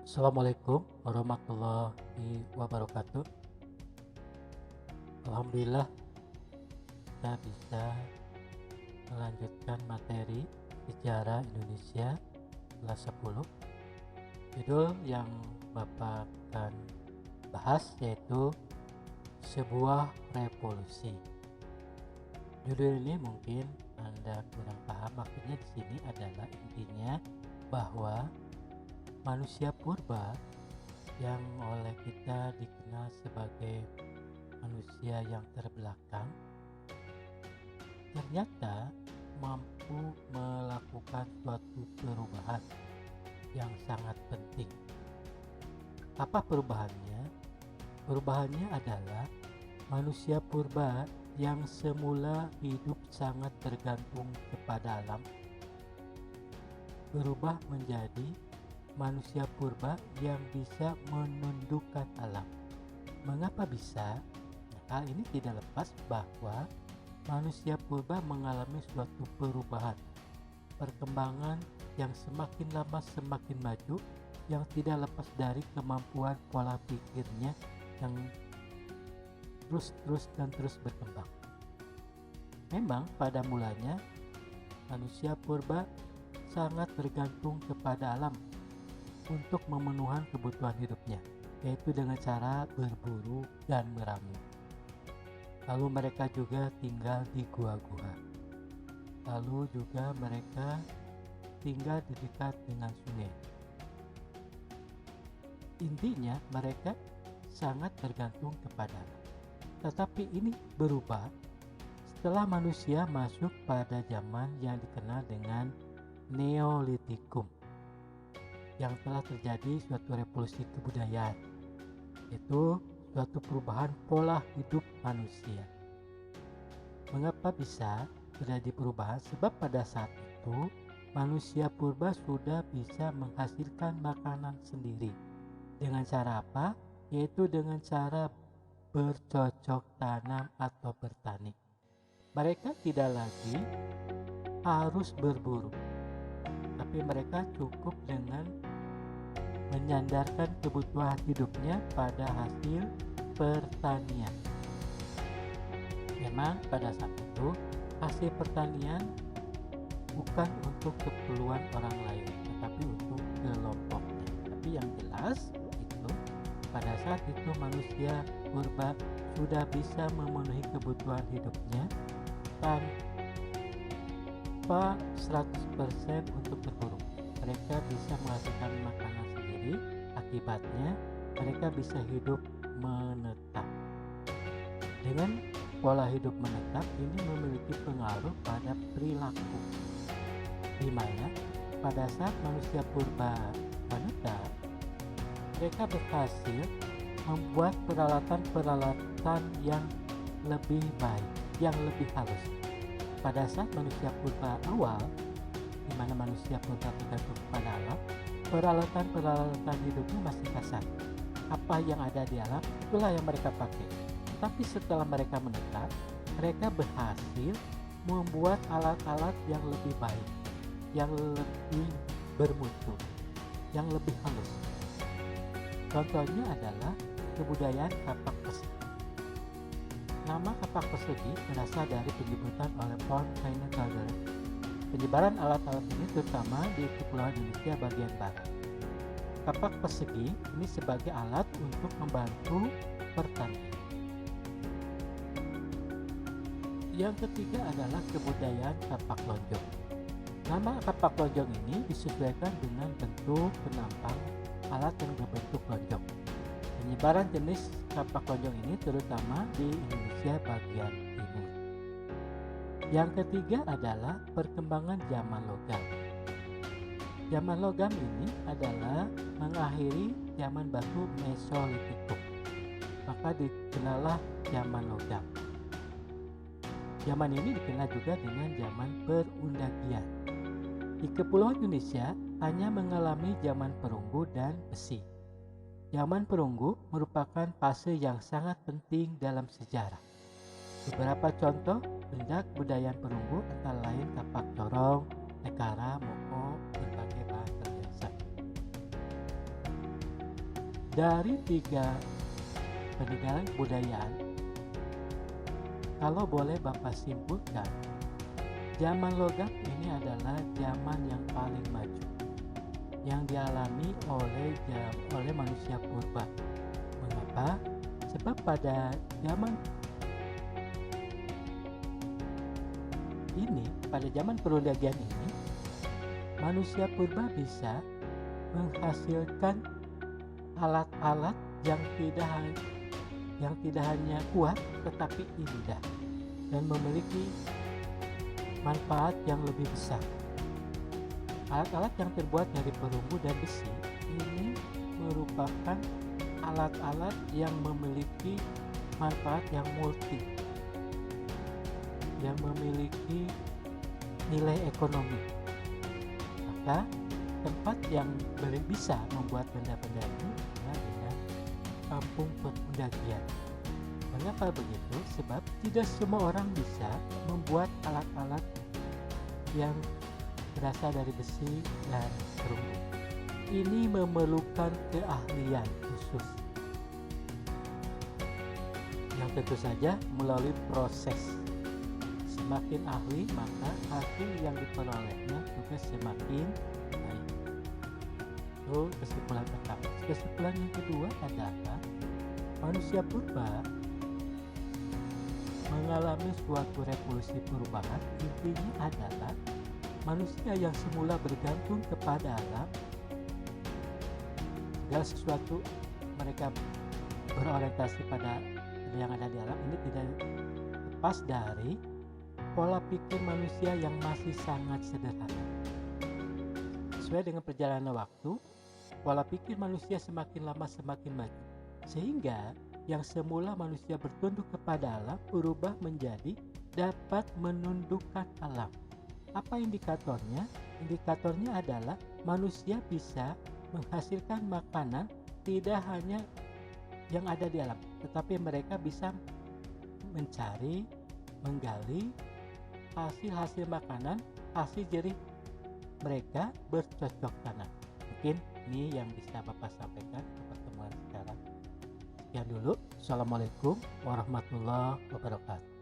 Assalamualaikum warahmatullahi wabarakatuh. Alhamdulillah kita bisa melanjutkan materi sejarah Indonesia kelas 10. Judul yang Bapak akan bahas yaitu sebuah revolusi. Judul ini mungkin Anda kurang paham, maksudnya di sini adalah intinya bahwa manusia purba yang oleh kita dikenal sebagai manusia yang terbelakang ternyata mampu melakukan suatu perubahan yang sangat penting. Apa perubahannya? Perubahannya adalah manusia purba yang semula hidup sangat bergantung kepada alam berubah menjadi manusia purba yang bisa menundukkan alam. Mengapa bisa? Hal ini tidak lepas bahwa manusia purba mengalami suatu perubahan, perkembangan yang semakin lama semakin maju, yang tidak lepas dari kemampuan pola pikirnya yang terus berkembang. Memang pada mulanya manusia purba sangat bergantung kepada alam untuk memenuhi kebutuhan hidupnya, yaitu dengan cara berburu dan meramu. Lalu mereka juga tinggal di gua-gua. Lalu juga mereka tinggal di dekat dengan sungai. Intinya mereka sangat bergantung kepada alam. Tetapi ini berubah setelah manusia masuk pada zaman yang dikenal dengan Neolitikum, yang telah terjadi suatu revolusi kebudayaan, yaitu suatu perubahan pola hidup manusia. Mengapa bisa terjadi perubahan? Sebab pada saat itu manusia purba sudah bisa menghasilkan makanan sendiri. Dengan cara apa? Yaitu dengan cara bercocok tanam atau bertani. Mereka tidak lagi harus berburu, tapi mereka cukup dengan menyandarkan kebutuhan hidupnya pada hasil pertanian. Memang pada saat itu hasil pertanian bukan untuk keperluan orang lain, tetapi untuk kelompoknya. Tapi yang jelas itu pada saat itu manusia purba sudah bisa memenuhi kebutuhan hidupnya tanpa 100% untuk berburu. Mereka bisa menghasilkan makanan sendiri, akibatnya mereka bisa hidup menetap. Dengan pola hidup menetap ini memiliki pengaruh pada perilaku, di mana pada saat manusia purba menetap, mereka berhasil membuat peralatan-peralatan yang lebih baik, yang lebih halus. Pada saat manusia purba awal, di mana manusia purba bergantung kepada alam, peralatan-peralatan hidupnya masih kasar. Apa yang ada di alam, itulah yang mereka pakai. Tapi setelah mereka menetap, mereka berhasil membuat alat-alat yang lebih baik, yang lebih bermutu, yang lebih halus. Contohnya adalah kebudayaan kapak persegi. Nama kapak persegi berasal dari penyebutan oleh Von Weingarten. Penyebaran alat-alat ini terutama di Kepulauan Indonesia bagian barat. Kapak persegi ini sebagai alat untuk membantu pertanian. Yang ketiga adalah kebudayaan kapak lonjong. Nama kapak lonjong ini disesuaikan dengan bentuk penampang alat yang berbentuk lonjong. Penyebaran jenis kapak lonjong ini terutama di Indonesia bagian timur. Yang ketiga adalah perkembangan zaman logam. Zaman logam ini adalah mengakhiri zaman batu Mesolitikum. Maka dikenallah zaman logam. Zaman ini dikenal juga dengan zaman perundagian. Di Kepulauan Indonesia hanya mengalami zaman perunggu dan besi. Zaman perunggu merupakan fase yang sangat penting dalam sejarah. Beberapa contoh benda kebudayaan perunggu antara lain kapak corong, nekara, moko, berbagai bahan perhiasan. Dari 3 peninggalan kebudayaan, kalau boleh Bapak simpulkan, zaman logam ini adalah zaman yang paling maju yang dialami oleh manusia purba. Mengapa? Sebab pada zaman perundingan ini, manusia purba bisa menghasilkan alat-alat yang tidak hanya kuat tetapi indah dan memiliki manfaat yang lebih besar. Alat-alat yang terbuat dari perunggu dan besi ini merupakan alat-alat yang memiliki manfaat yang multi, yang memiliki nilai ekonomi. Maka tempat yang bisa membuat benda-benda ini adalah dengan kampung perundagian. Mengapa begitu? Sebab tidak semua orang bisa membuat alat-alat yang berasal dari besi dan perunggu. Ini memerlukan keahlian khusus yang tentu saja melalui proses. Semakin ahli, maka hasil yang diperolehnya juga semakin baik. Itu kesimpulan pertama. Kesimpulan yang kedua adalah manusia purba mengalami suatu revolusi perubahan. Intinya adalah manusia yang semula bergantung kepada alam, segala sesuatu mereka berorientasi pada yang ada di alam, ini tidak lepas dari pola pikir manusia yang masih sangat sederhana. Sesuai dengan perjalanan waktu, pola pikir manusia semakin lama semakin maju, sehingga yang semula manusia bertunduk kepada alam berubah menjadi dapat menundukkan alam. Apa indikatornya? Indikatornya adalah manusia bisa menghasilkan makanan tidak hanya yang ada di alam, tetapi mereka bisa mencari, menggali hasil makanan, hasil jerih mereka bercocok tanam. Mungkin ini yang bisa Bapak sampaikan ke pertemuan sekarang. Sekian dulu. Assalamualaikum warahmatullahi wabarakatuh.